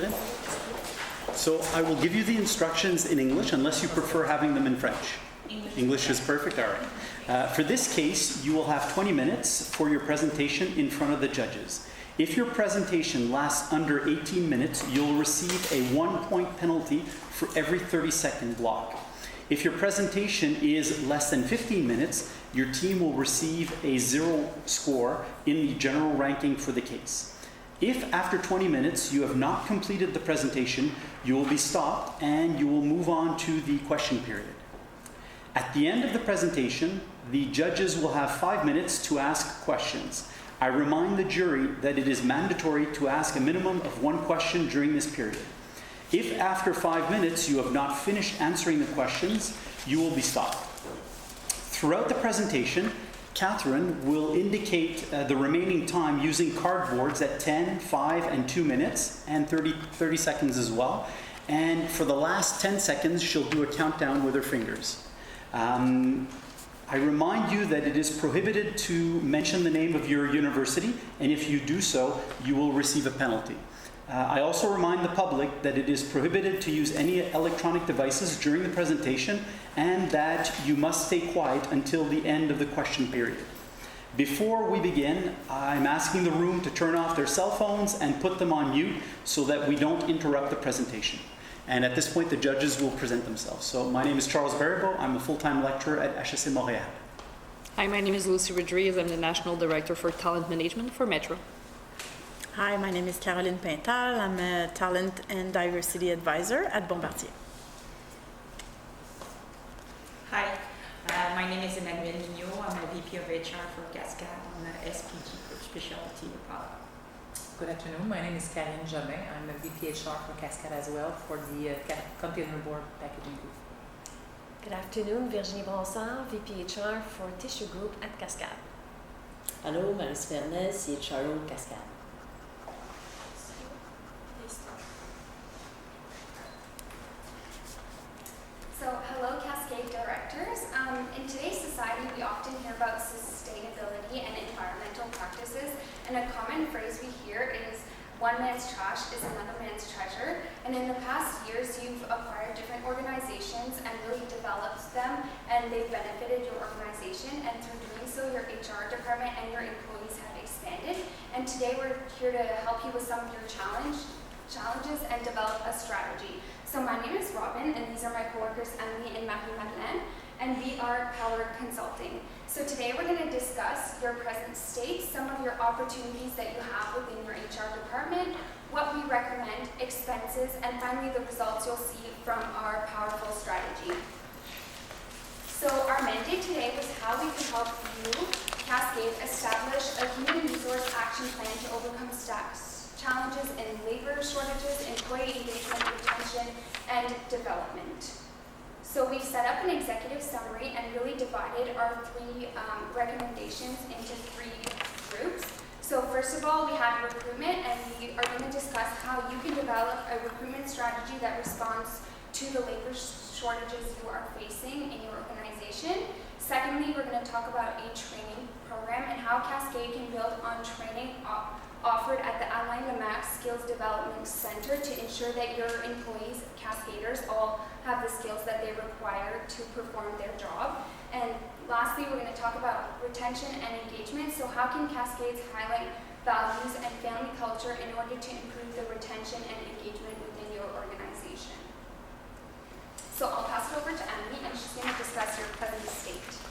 President. So I will give you the instructions in English unless you prefer having them in French. English is perfect, all right. For this case, you will have 20 minutes for your presentation in front of the judges. If your presentation lasts under 18 minutes, you'll receive a 1-point penalty for every 30-second block. If your presentation is less than 15 minutes, your team will receive a 0 score in the general ranking for the case. If after 20 minutes you have not completed the presentation, you will be stopped and you will move on to the question period. At the end of the presentation, the judges will have 5 minutes to ask questions. I remind the jury that it is mandatory to ask a minimum of 1 question during this period. If after 5 minutes you have not finished answering the questions, you will be stopped. Throughout the presentation, Catherine will indicate the remaining time using cardboards at 10, 5, and 2 minutes, and 30 seconds as well. And for the last 10 seconds, she'll do a countdown with her fingers. I remind you that it is prohibited to mention the name of your university, and if you do so, you will receive a penalty. I also remind the public that it is prohibited to use any electronic devices during the presentation and that you must stay quiet until the end of the question period. Before we begin, I'm asking the room to turn off their cell phones and put them on mute so that we don't interrupt the presentation. And at this point, the judges will present themselves. So my name is Charles Baribeau. I'm a full-time lecturer at HEC Montréal. Hi, my name is Lucy Rodriguez. I'm the National Director for Talent Management for Metro. Hi, my name is Caroline Pintal. I'm a Talent and Diversity Advisor at Bombardier. Hi, my name is Emmanuelle Mignot. I'm a VP of HR for Cascade on the SPG for Specialty Product. Good afternoon. My name is Karine Jobin. I'm a VP HR for Cascade as well for the Container Board Packaging Group. Good afternoon. Virginie Bransard, VP HR for Tissue Group at Cascade. Hello, Maris Fernez, CHRO Cascade. So, hello Cascade directors. In today's society, we often hear about sustainability and environmental practices, and a common phrase we hear is one man's trash is another man's treasure. And in the past years, you've acquired different organizations and really developed them, and they've benefited your organization, and through doing so, your HR department and your employees have expanded. And today we're here to help you with some of your challenges and develop a strategy. So my name is Robin, and these are my coworkers Emily and Marie-Madeleine, and we are Power Consulting. So today we're going to discuss your present state, some of your opportunities that you have within your HR department, what we recommend, expenses, and finally the results you'll see from our powerful strategy. So our mandate today was how we can help you, Cascade, establish a human resource action plan to overcome challenges in labor shortages, employee engagement, retention, and development. So we've set up an executive summary and really divided our 3 recommendations into 3 groups. So first of all, we have recruitment, and we are going to discuss how you can develop a recruitment strategy that responds to the labor shortages you are facing in your organization. Secondly, we're going to talk about a training program and how Cascade can build on training offered at the Alain Lemax Skills Development Center to ensure that your employees, Cascaders, all have the skills that they require to perform their job. And lastly, we're going to talk about retention and engagement. So how can Cascades highlight values and family culture in order to improve the retention and engagement within your organization? So I'll pass it over to Emily, and she's going to discuss your present state.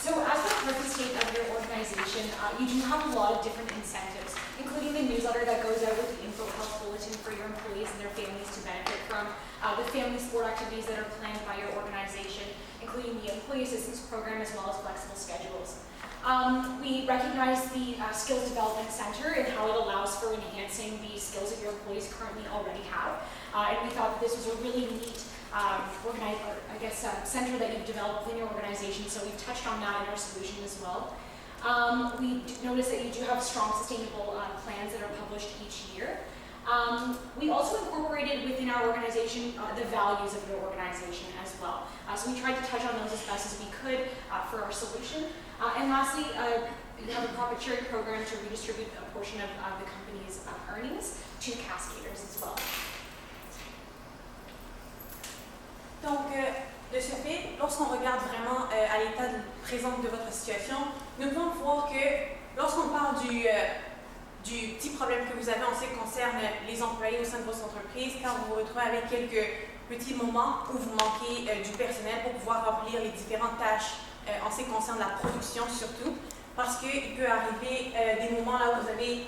So as the present state of your organization, you do have a lot of different incentives, including the newsletter that goes out with the Info Health Bulletin for your employees and their families to benefit from, the family sport activities that are planned by your organization, including the Employee Assistance Program as well as flexible schedules. We recognize the Skills Development Center and how it allows for enhancing the skills that your employees currently already have. And we thought that this was a really neat center that you've developed within your organization, so we've touched on that in our solution as well. We notice that you do have strong sustainable plans that are published each year. We also incorporated within our organization the values of your organization as well. So we tried to touch on those as best as we could for our solution. And lastly, you have a profit sharing program to redistribute a portion of the company's earnings to cascaders as well. Donc, de ce fait, lorsqu'on regarde vraiment à l'état présent de votre situation, nous pouvons voir que lorsqu'on parle du petit problème que vous avez en ce qui concerne les employés au sein de votre entreprise, quand vous vous retrouvez avec quelques petits moments où vous manquez du personnel pour pouvoir remplir les différentes tâches en ce qui concerne la production surtout, parce qu'il peut arriver des moments là où vous avez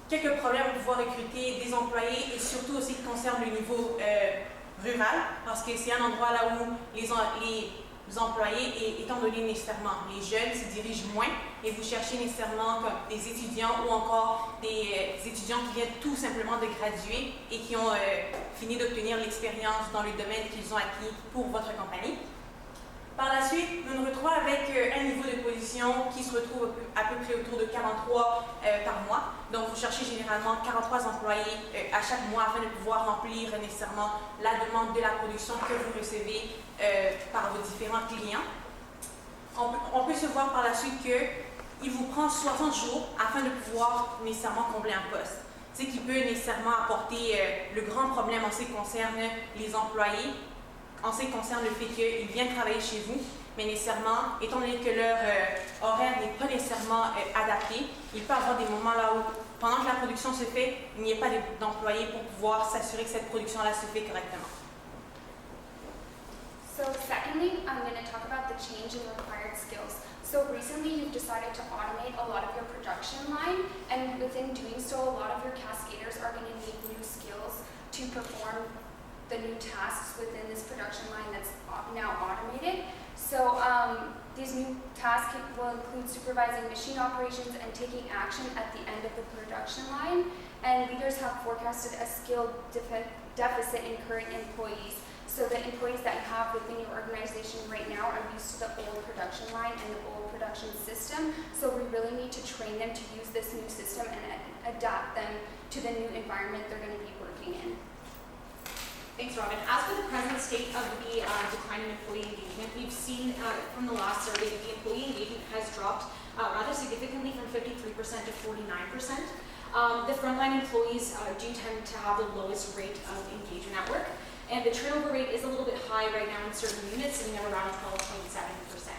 quelques problèmes pour pouvoir recruter des employés et surtout aussi qui concerne le niveau rural, parce que c'est un endroit là où les employés, et étant donné nécessairement les jeunes se dirigent moins et vous cherchez nécessairement comme des étudiants ou encore des étudiants qui viennent tout simplement de graduer et qui ont fini d'obtenir l'expérience dans le domaine qu'ils ont acquis pour votre compagnie. Par la suite, nous nous retrouvons avec un niveau de position qui se retrouve à peu près autour de 43 par mois. Donc, vous cherchez généralement 43 employés à chaque mois afin de pouvoir remplir nécessairement la demande de la production que vous recevez par vos différents clients. On peut se voir par la suite qu'il vous prend 60 jours afin de pouvoir nécessairement combler un poste. Ce qui peut nécessairement apporter le grand problème en ce qui concerne les employés, en ce qui concerne le fait qu'ils viennent travailler chez vous, mais nécessairement, étant donné que leur horaire n'est pas nécessairement adapté, il peut y avoir des moments là où, pendant que la production se fait, il n'y a pas d'employés pour pouvoir s'assurer que cette production-là se fait correctement. So secondly, I'm going to talk about the change in required skills. So recently you've decided to automate a lot of your production line, and within doing so, a lot of your cascaders are going to need new skills to perform the new tasks within this production line that's now automated. So these new tasks will include supervising machine operations and taking action at the end of the production line. And leaders have forecasted a skill deficit in current employees. So the employees that you have within your organization right now are used to the old production line and the old production system. So we really need to train them to use this new system and adapt them to the new environment they're going to be working in. Thanks, Robin. As for the present state of the decline in employee engagement, we've seen from the last survey that the employee engagement has dropped rather significantly from 53% to 49%. The frontline employees do tend to have the lowest rate of engagement at work, and the turnover rate is a little bit high right now in certain units, sitting at around 12.7%.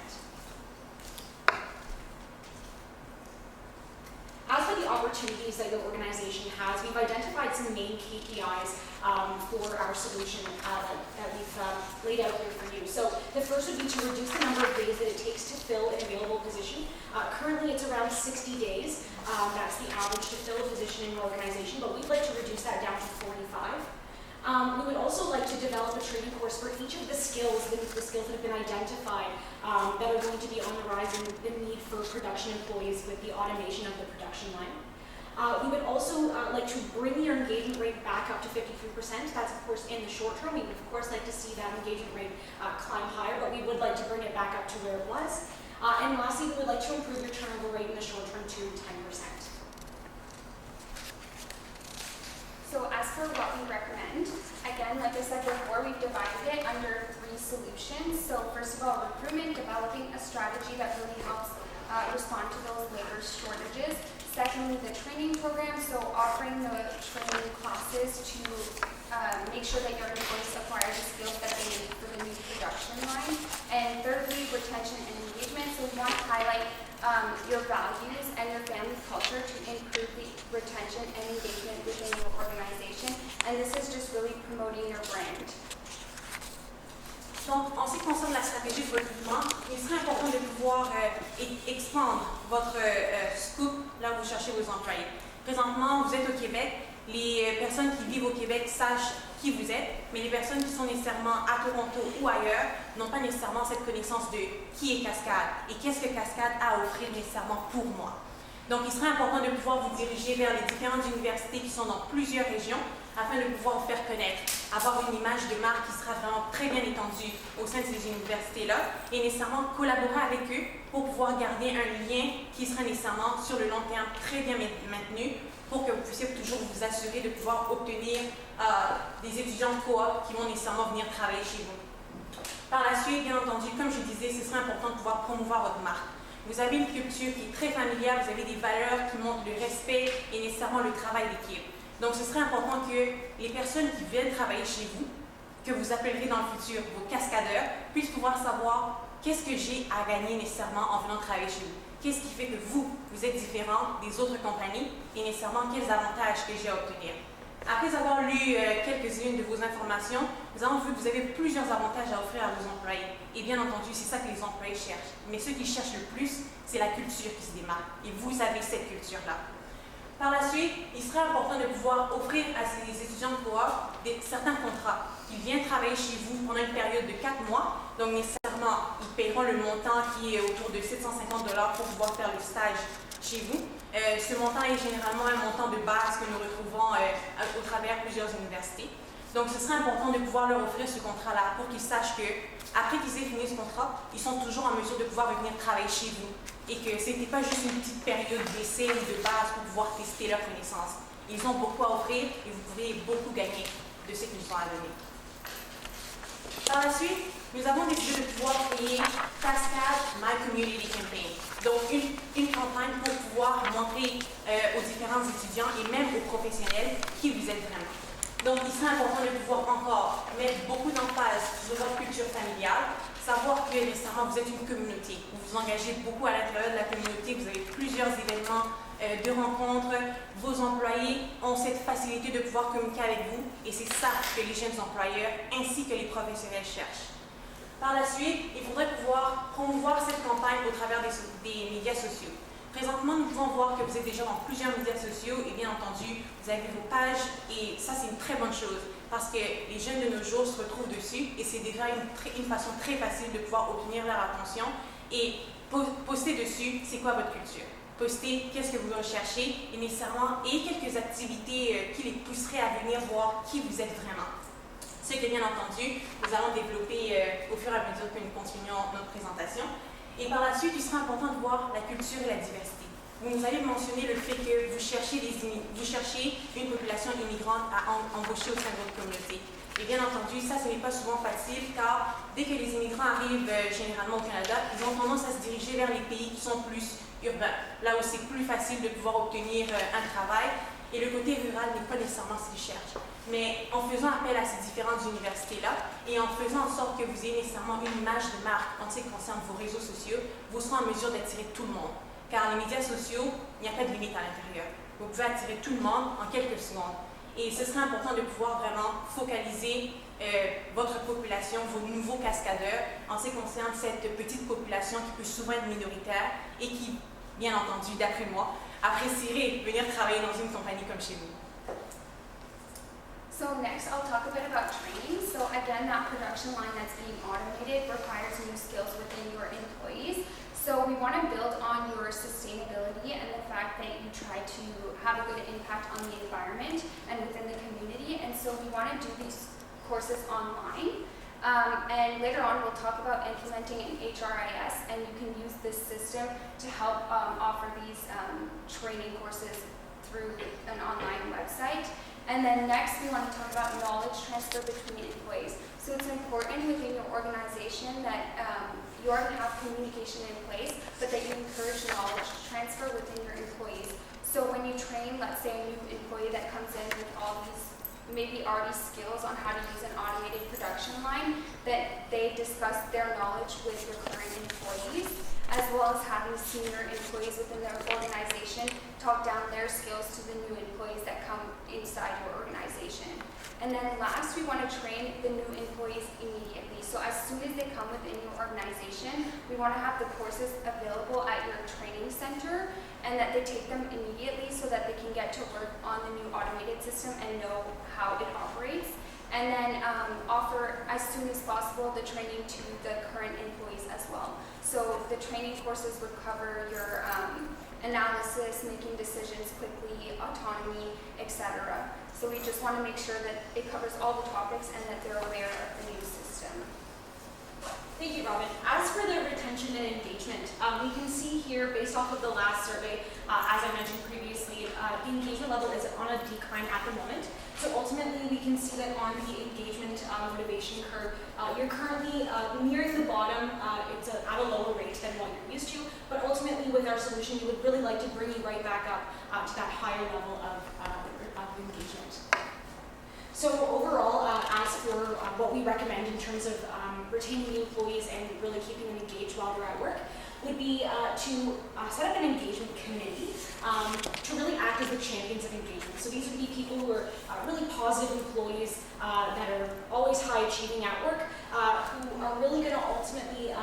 As for the opportunities that your organization has, we've identified some main KPIs for our solution that we've laid out here for you. So the first would be to reduce the number of days that it takes to fill an available position. Currently it's around 60 days. That's the average to fill a position in your organization, but we'd like to reduce that down to 45. We would also like to develop a training course for each of the skills that have been identified that are going to be on the rise in the need for production employees with the automation of the production line. We would also like to bring your engagement rate back up to 53%. That's of course in the short term. We would of course like to see that engagement rate climb higher, but we would like to bring it back up to where it was. And lastly, we would like to improve your turnover rate in the short term to 10%. So as for what we recommend, again, like I said before, we've divided it under 3 solutions. So first of all, recruitment, developing a strategy that really helps respond to those labor shortages. Secondly, the training program, so offering the training classes to make sure that your employees acquire the skills that they need for the new production line. And thirdly, retention and engagement. So we want to highlight your values and your family culture to improve the retention and engagement within your organization. And this is just really promoting your brand. Donc, en ce qui concerne la stratégie de recrutement, il serait important de pouvoir expandre votre scoop là où vous cherchez vos employés. Présentement, vous êtes au Québec. Les personnes qui vivent au Québec sachent qui vous êtes, mais les personnes qui sont nécessairement à Toronto ou ailleurs n'ont pas nécessairement cette connaissance de qui est Cascade et qu'est-ce que Cascade a à offrir nécessairement pour moi. Donc, il serait important de pouvoir vous diriger vers les différentes universités qui sont dans plusieurs régions afin de pouvoir vous faire connaître, avoir une image de marque qui sera vraiment très bien étendue au sein de ces universités-là et nécessairement collaborer avec eux pour pouvoir garder un lien qui sera nécessairement sur le long terme très bien maintenu pour que vous puissiez toujours vous assurer de pouvoir obtenir des étudiants de coop qui vont nécessairement venir travailler chez vous. Par la suite, bien entendu, comme je disais, ce serait important de pouvoir promouvoir votre marque. vous avez une culture qui est très familiale, vous avez des valeurs qui montrent le respect et nécessairement le travail d'équipe. Donc, ce serait important que les personnes qui viennent travailler chez vous, que vous appellerez dans le futur vos cascadeurs, puissent pouvoir savoir qu'est-ce que j'ai à gagner nécessairement en venant travailler chez vous. Qu'est-ce qui fait que vous êtes différent des autres compagnies et nécessairement quels avantages que j'ai à obtenir. Après avoir lu quelques-unes de vos informations, nous avons vu que vous avez plusieurs avantages à offrir à vos employés. Et bien entendu, c'est ça que les employés cherchent. Mais ce qu'ils cherchent le plus, c'est la culture qui se démarque. Et vous avez cette culture-là. Par la suite, il serait important de pouvoir offrir à ces étudiants de cohorte certains contrats. Ils viennent travailler chez vous pendant une période de 4 mois. Donc, nécessairement, ils paieront le montant qui est autour de 750 $ pour pouvoir faire le stage chez vous. Ce montant est généralement un montant de base que nous retrouvons au travers plusieurs universités. Donc, ce serait important de pouvoir leur offrir ce contrat-là pour qu'ils sachent qu'après qu'ils aient fini ce contrat, ils sont toujours en mesure de pouvoir revenir travailler chez vous et que ce n'était pas juste une petite période d'essai ou de base pour pouvoir tester leurs connaissances. Ils ont beaucoup à offrir et vous pouvez beaucoup gagner de ce qu'ils ont à donner. Par la suite, nous avons décidé de pouvoir créer Cascade My Community Campaign. Donc, une campagne pour pouvoir montrer aux différents étudiants et même aux professionnels qui vous êtes vraiment. Donc, il serait important de pouvoir encore mettre beaucoup d'emphase sur votre culture familiale, savoir que nécessairement vous êtes une communauté. Vous vous engagez beaucoup à l'intérieur de la communauté, vous avez plusieurs événements de rencontres. Vos employés ont cette facilité de pouvoir communiquer avec vous et c'est ça que les jeunes employeurs ainsi que les professionnels cherchent. Par la suite, il faudrait pouvoir promouvoir cette campagne au travers des médias sociaux. Présentement, nous pouvons voir que vous êtes déjà dans plusieurs médias sociaux et bien entendu, vous avez vos pages et ça, c'est une très bonne chose parce que les jeunes de nos jours se retrouvent dessus et c'est déjà une façon très facile de pouvoir obtenir leur attention et poster dessus, c'est quoi votre culture? Poster qu'est-ce que vous recherchez et nécessairement et quelques activités qui les pousseraient à venir voir qui vous êtes vraiment. Ce que bien entendu, nous allons développer au fur et à mesure que nous continuons notre présentation. Et par la suite, il sera important de voir la culture et la diversité. Vous nous avez mentionné le fait que vous cherchez une population immigrante à embaucher au sein de votre communauté. Et bien entendu, ça, ce n'est pas souvent facile car dès que les immigrants arrivent généralement au Canada, ils ont tendance à se diriger vers les pays qui sont plus urbains, là où c'est plus facile de pouvoir obtenir un travail. Et le côté rural n'est pas nécessairement ce qu'ils cherchent. Mais en faisant appel à ces différentes universités-là et en faisant en sorte que vous ayez nécessairement une image de marque en ce qui concerne vos réseaux sociaux, vous serez en mesure d'attirer tout le monde. Car les médias sociaux, il n'y a pas de limite à l'intérieur. Vous pouvez attirer tout le monde en quelques secondes. Et ce serait important de pouvoir vraiment focaliser votre population, vos nouveaux cascadeurs, en ce qui concerne cette petite population qui peut souvent être minoritaire et qui, bien entendu, d'après moi, apprécierait venir travailler dans une compagnie comme chez vous. So next, I'll talk a bit about training. So again, that production line that's being automated requires new skills within your employees. So we want to build on your sustainability and the fact that you try to have a good impact on the environment and within the community. And so we want to do these courses online. And later on, we'll talk about implementing an HRIS, and you can use this system to help offer these training courses through an online website. And then next, we want to talk about knowledge transfer between employees. So it's important within your organization that you already have communication in place, but that you encourage knowledge transfer within your employees. So when you train, let's say, a new employee that comes in with all these maybe already skills on how to use an automated production line, that they discuss their knowledge with your current employees, as well as having senior employees within their organization talk down their skills to the new employees that come inside your organization. And then last, we want to train the new employees immediately. So as soon as they come within your organization, we want to have the courses available at your training center and that they take them immediately so that they can get to work on the new automated system and know how it operates. And then offer as soon as possible the training to the current employees as well. So the training courses would cover your analysis, making decisions quickly, autonomy, etc. So we just want to make sure that it covers all the topics and that they're aware of the new system. Thank you, Robin. As for the retention and engagement, we can see here, based off of the last survey, as I mentioned previously, the engagement level is on a decline at the moment. So ultimately, we can see that on the engagement motivation curve, you're currently nearing the bottom. It's at a lower rate than what you're used to, but ultimately with our solution, we would really like to bring you right back up to that higher level of engagement. So overall, as for what we recommend in terms of retaining the employees and really keeping them engaged while they're at work, would be to set up an engagement committee to really act as the champions of engagement. So these would be people who are really positive employees that are always high achieving at work, who are really going to ultimately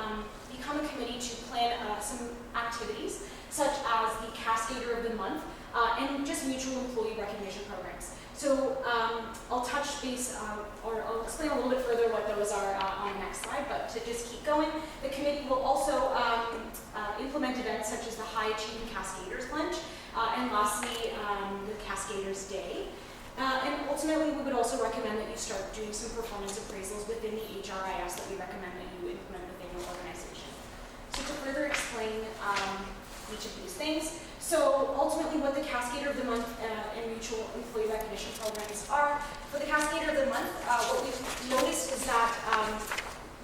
become a committee to plan some activities such as the Cascader of the Month and just mutual employee recognition programs. So I'll touch base, or I'll explain a little bit further what those are on the next slide, but to just keep going, the committee will also implement events such as the High Achieving Cascaders Lunch, and lastly, the Cascaders Day. And ultimately, we would also recommend that you start doing some performance appraisals within the HRIS that we recommend that you implement within your organization. So to further explain each of these things, so ultimately what the Cascader of the Month and mutual employee recognition programs are. For the Cascader of the Month, what we've noticed is that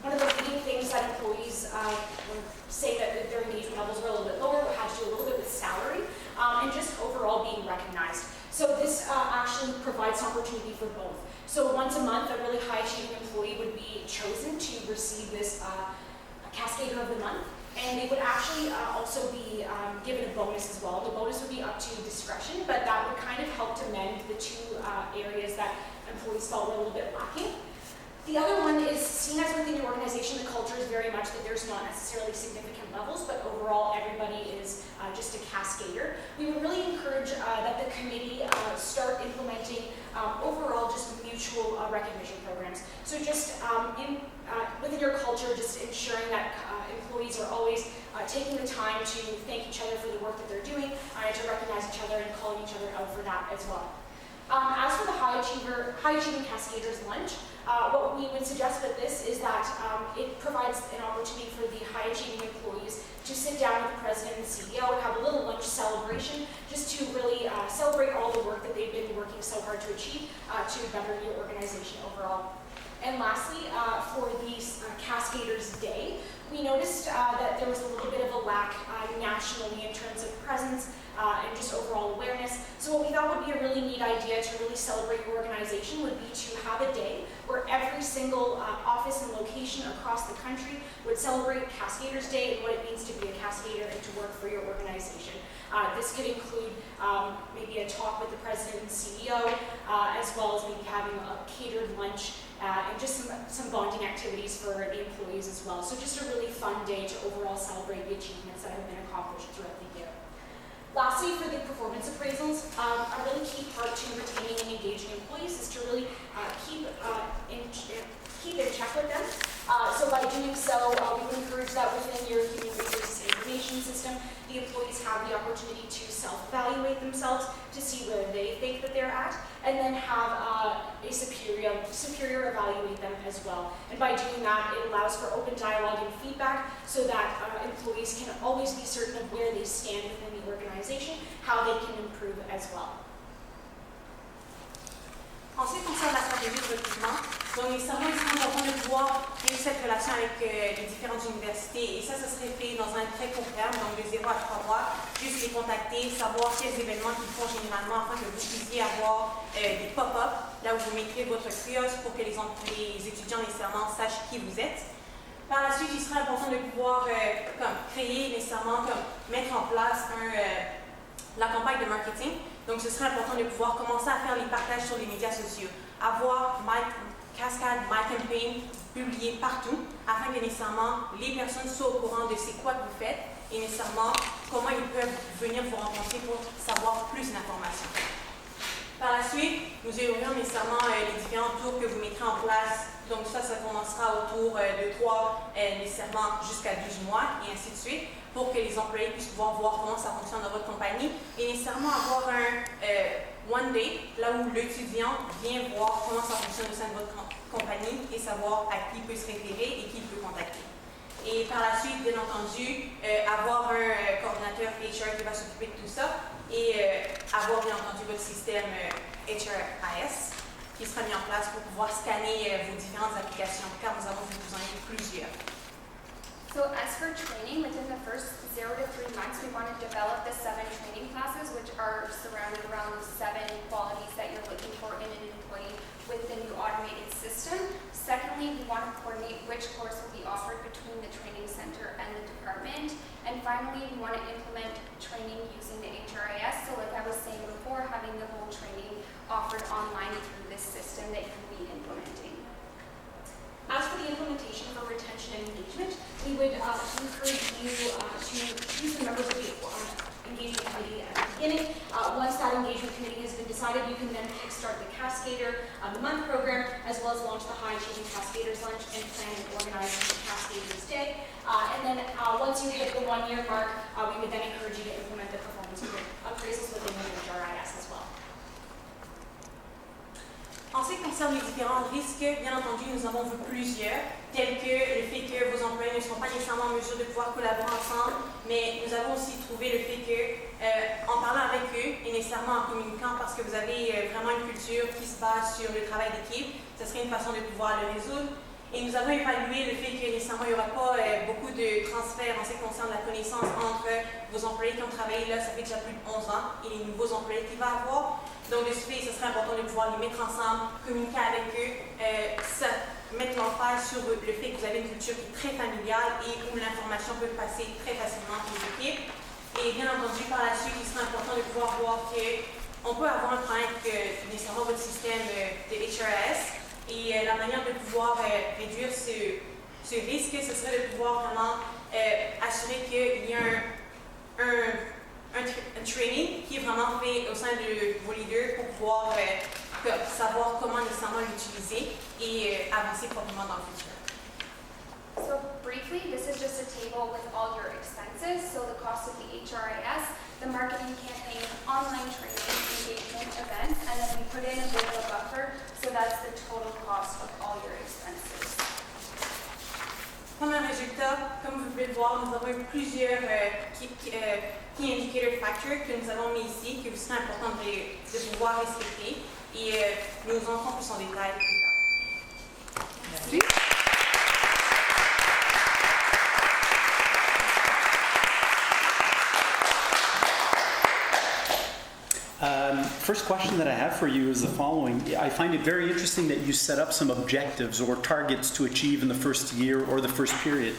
one of the leading things that employees say that their engagement levels were a little bit lower had to do a little bit with salary and just overall being recognized. So this actually provides an opportunity for both. So once a month, a really high achieving employee would be chosen to receive this Cascader of the Month. And they would actually also be given a bonus as well. The bonus would be up to discretion, but that would kind of help to mend the two areas that employees felt were a little bit lacking. The other one is seen as within your organization, the culture is very much that there's not necessarily significant levels, but overall everybody is just a cascader. We would really encourage that the committee start implementing overall just mutual recognition programs. So just within your culture, just ensuring that employees are always taking the time to thank each other for the work that they're doing, to recognize each other and calling each other out for that as well. As for the High Achieving Cascaders Lunch, what we would suggest with this is that it provides an opportunity for the high achieving employees to sit down with the president and CEO and have a little lunch celebration just to really celebrate all the work that they've been working so hard to achieve to better your organization overall. And lastly, for the Cascaders Day, we noticed that there was a little bit of a lack nationally in terms of presence and just overall awareness. So what we thought would be a really neat idea to really celebrate your organization would be to have a day where every single office and location across the country would celebrate Cascaders Day and what it means to be a Cascader and to work for your organization. This could include maybe a talk with the president and CEO, as well as maybe having a catered lunch and just some bonding activities for the employees as well. So just a really fun day to overall celebrate the achievements that have been accomplished throughout the year. Lastly, for the performance appraisals, a really key part to retaining and engaging employees is to really keep in check with them. So by doing so, we would encourage that within your human resources information system, the employees have the opportunity to self-evaluate themselves to see where they think that they're at, and then have a superior evaluate them as well. And by doing that, it allows for open dialogue and feedback so that employees can always be certain of where they stand within the organization, how they can improve as well. En ce qui concerne la stratégie de recrutement, donc nécessairement, il serait important de pouvoir créer cette relation avec les différentes universités. Et ça serait fait dans un très court terme, donc de 0 à 3 mois, juste les contacter, savoir quels événements ils font généralement afin que vous puissiez avoir des pop-up, là où vous mettrez votre kiosque pour que les étudiants nécessairement sachent qui vous êtes. Par la suite, il serait important de pouvoir créer nécessairement, mettre en place la campagne de marketing. Donc, ce serait important de pouvoir commencer à faire les partages sur les médias sociaux, avoir Cascade, My Campaign publié partout, afin que nécessairement les personnes soient au courant de c'est quoi que vous faites et nécessairement comment ils peuvent venir vous rencontrer pour savoir plus d'informations. Par la suite, nous aurions nécessairement les différents tours que vous mettrez en place. Donc ça commencera autour de 3, nécessairement jusqu'à 12 mois et ainsi de suite, pour que les employés puissent pouvoir voir comment ça fonctionne dans votre compagnie et nécessairement avoir un one day, là où l'étudiant vient voir comment ça fonctionne au sein de votre compagnie et savoir à qui il peut se référer et qui il peut contacter. Et par la suite, bien entendu, avoir un coordinateur HR qui va s'occuper de tout ça et avoir bien entendu votre système HRIS. qui sera mis en place pour pouvoir scanner vos différentes applications, car nous allons vous en avoir plusieurs. So as for training, within the first 0 to 3 months, we want to develop the 7 training classes, which are surrounded around the 7 qualities that you're looking for in an employee with the new automated system. Secondly, we want to coordinate which course will be offered between the training center and the department. And finally, we want to implement training using the HRIS. So like I was saying before, having the whole training offered online through this system that you'll be implementing. As for the implementation for retention and engagement, we would encourage you to choose the members of the engagement committee at the beginning. Once that engagement committee has been decided, you can then kickstart the Cascader the month program, as well as launch the High Achieving Cascaders lunch and plan and organize the Cascaders Day. And then once you hit the 1-year mark, we would then encourage you to implement the performance appraisals within the HRIS as well. En ce qui concerne les différents risques, bien entendu, nous en avons vu plusieurs, tels que le fait que vos employés ne seront pas nécessairement en mesure de pouvoir collaborer ensemble, mais nous avons aussi trouvé le fait que, en parlant avec eux et nécessairement en communiquant, parce que vous avez vraiment une culture qui se base sur le travail d'équipe, ce serait une façon de pouvoir le résoudre. Et nous avons évalué le fait que nécessairement il n'y aura pas beaucoup de transferts en ce qui concerne la connaissance entre vos employés qui ont travaillé là, ça fait déjà plus de 11 ans, et les nouveaux employés qu'il va avoir. Donc de ce fait, ce serait important de pouvoir les mettre ensemble, communiquer avec eux, mettre l'emphase sur le fait que vous avez une culture qui est très familiale et où l'information peut passer très facilement entre les équipes. Et bien entendu, par la suite, il serait important de pouvoir voir qu'on peut avoir un problème avec nécessairement votre système de HRS. Et la manière de pouvoir réduire ce risque, ce serait de pouvoir vraiment assurer qu'il y a un training qui est vraiment fait au sein de vos leaders pour pouvoir savoir comment nécessairement l'utiliser et avancer proprement dans le futur. So briefly, this is just a table with all your expenses. So the cost of the HRIS, the marketing campaign, online training, engagement, events, and then we put in a bit of a buffer. So that's the total cost of all your expenses. Comme un résultat, comme vous pouvez le voir, nous avons eu plusieurs key indicator factors que nous avons mis ici, que vous serez important de pouvoir respecter. Et nous entrons plus en détail plus tard. Merci. First question that I have for you is the following. I find it very interesting that you set up some objectives or targets to achieve in the first year or the first period.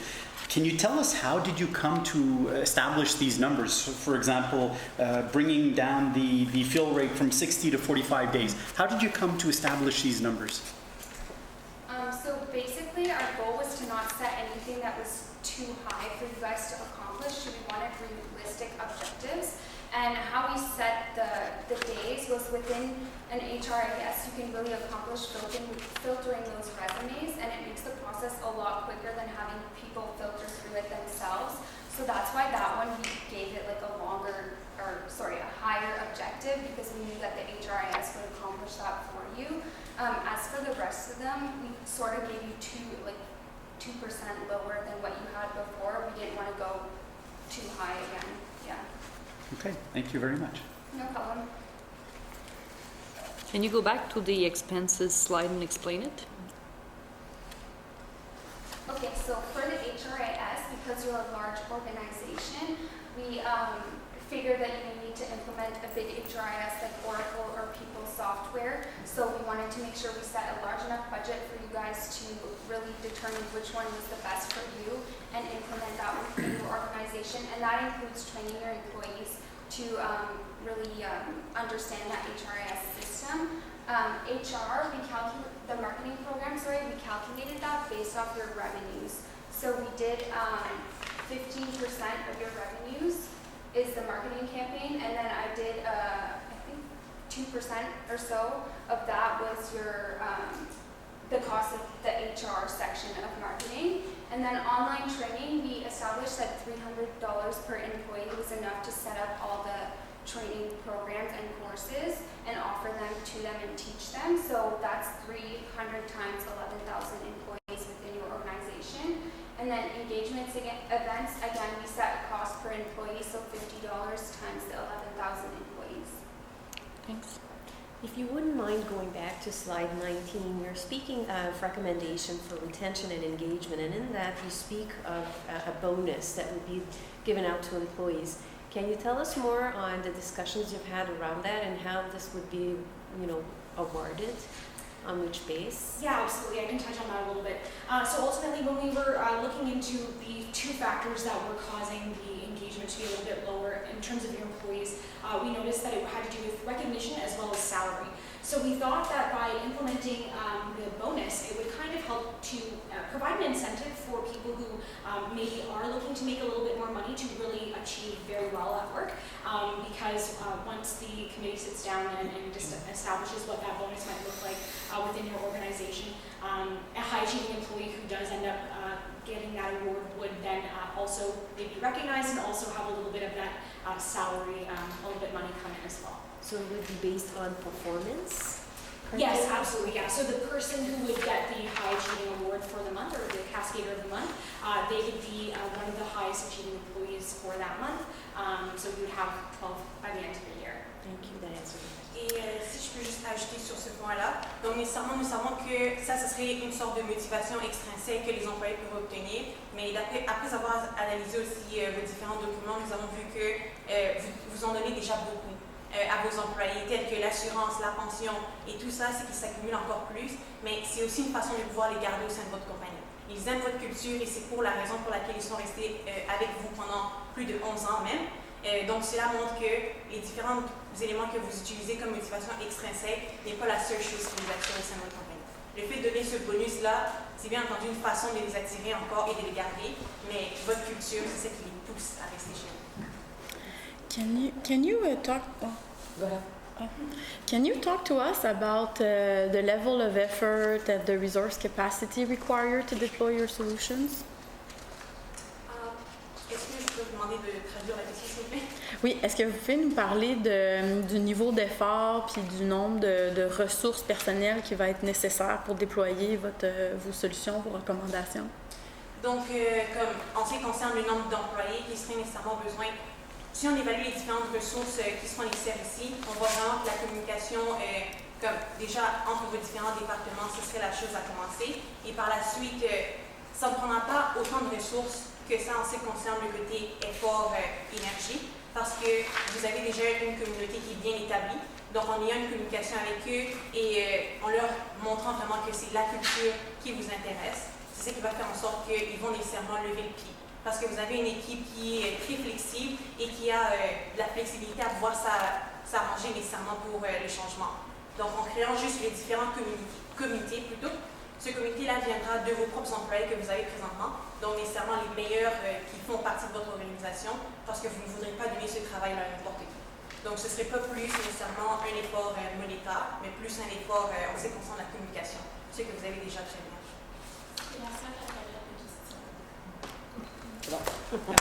Can you tell us how did you come to establish these numbers? For example, bringing down the fill rate from 60 to 45 days. How did you come to establish these numbers? So basically, our goal was to not set anything that was too high for you guys to accomplish. So we wanted realistic objectives. And how we set the days was within an HRIS, you can really accomplish filtering those resumes, and it makes the process a lot quicker than having people filter through it themselves. So that's why that one we gave it like a higher objective, because we knew that the HRIS would accomplish that for you. As for the rest of them, we sort of gave you 2% lower than what you had before. We didn't want to go too high again. Yeah. Okay, thank you very much. No problem. Can you go back to the expenses slide and explain it? Okay, so for the HRIS, because you're a large organization, we figured that you may need to implement a big HRIS like Oracle or People software. So we wanted to make sure we set a large enough budget for you guys to really determine which one was the best for you and implement that within your organization. And that includes training your employees to really understand that HRIS system. The marketing program, we calculated that based off your revenues. So we did 15% of your revenues is the marketing campaign, and then I did, I think 2% or so of that was your, the cost of the HR section of marketing. And then online training, we established that $300 per employee was enough to set up all the training programs and courses and offer them to them and teach them. So that's 300 times 11,000 employees within your organization. And then events, again, we set a cost per employee, so $50 times the 11,000 employees. Thanks. If you wouldn't mind going back to slide 19, you're speaking of recommendation for retention and engagement, and in that you speak of a bonus that would be given out to employees. Can you tell us more on the discussions you've had around that and how this would be, awarded? On which base? Yeah, absolutely. I can touch on that a little bit. So ultimately, when we were looking into the two factors that were causing the engagement to be a little bit lower in terms of your employees, we noticed that it had to do with recognition as well as salary. So we thought that by implementing the bonus, it would kind of help to provide an incentive for people who maybe are looking to make a little bit more money to really achieve very well at work. Because once the committee sits down and just establishes what that bonus might look like within your organization, a high-achieving employee who does end up getting that award would then also be recognized and also have a little bit of that salary, a little bit money come in as well. So it would be based on performance? Yes, absolutely, yeah. So the person who would get the high achieving award for the month, or the cascader of the month, they would be one of the highest achieving employees for that month. So we would have 12 by the end of the year. Thank you, that answers my question. Et si je peux juste ajouter sur ce point-là, donc nécessairement nous savons que ça, ce serait une sorte de motivation extrinsèque que les employés peuvent obtenir, mais après avoir analysé aussi vos différents documents, nous avons vu que vous en donnez déjà beaucoup à vos employés, tels que l'assurance, la pension et tout ça, c'est qu'ils s'accumulent encore plus, mais c'est aussi une façon de pouvoir les garder au sein de votre compagnie. Ils aiment votre culture et c'est pour la raison pour laquelle ils sont restés avec vous pendant plus de 11 ans même. Donc cela montre que les différents éléments que vous utilisez comme motivation extrinsèque n'est pas la seule chose qui vous attire au sein de votre compagnie. Le fait de donner ce bonus-là, c'est bien entendu une façon de les attirer encore et de les garder, mais votre culture, c'est ce qui les pousse à rester chez vous. Can you talk? Go ahead. Can you talk to us about the level of effort and the resource capacity required to deploy your solutions? Est-ce que je peux vous demander de traduire la question, s'il vous plaît? Oui, est-ce que vous pouvez nous parler du niveau d'effort puis du nombre de ressources personnelles qui va être nécessaire pour déployer vos solutions, vos recommandations? Donc, comme en ce qui concerne le nombre d'employés qui serait nécessairement besoin, si on évalue les différentes ressources qui seront nécessaires ici, on voit vraiment que la communication, comme déjà entre vos différents départements, ce serait la chose à commencer. Et par la suite, ça ne prendra pas autant de ressources que ça en ce qui concerne le côté effort énergie, parce que vous avez déjà une communauté qui est bien établie. Donc, on y a une communication avec eux et en leur montrant vraiment que c'est la culture qui vous intéresse. C'est ça qui va faire en sorte qu'ils vont nécessairement lever le pied. Parce que vous avez une équipe qui est très flexible et qui a de la flexibilité à pouvoir s'arranger nécessairement pour le changement. Donc, en créant juste les différents comités plutôt, ce comité-là viendra de vos propres employés que vous avez présentement, donc nécessairement les meilleurs qui font partie de votre organisation, parce que vous ne voudrez pas donner ce travail-là à n'importe qui. Donc, ce ne serait pas plus nécessairement un effort monétaire, mais plus un effort en ce qui concerne la communication, ce que vous avez déjà très bien. Merci à la question. C'est bon.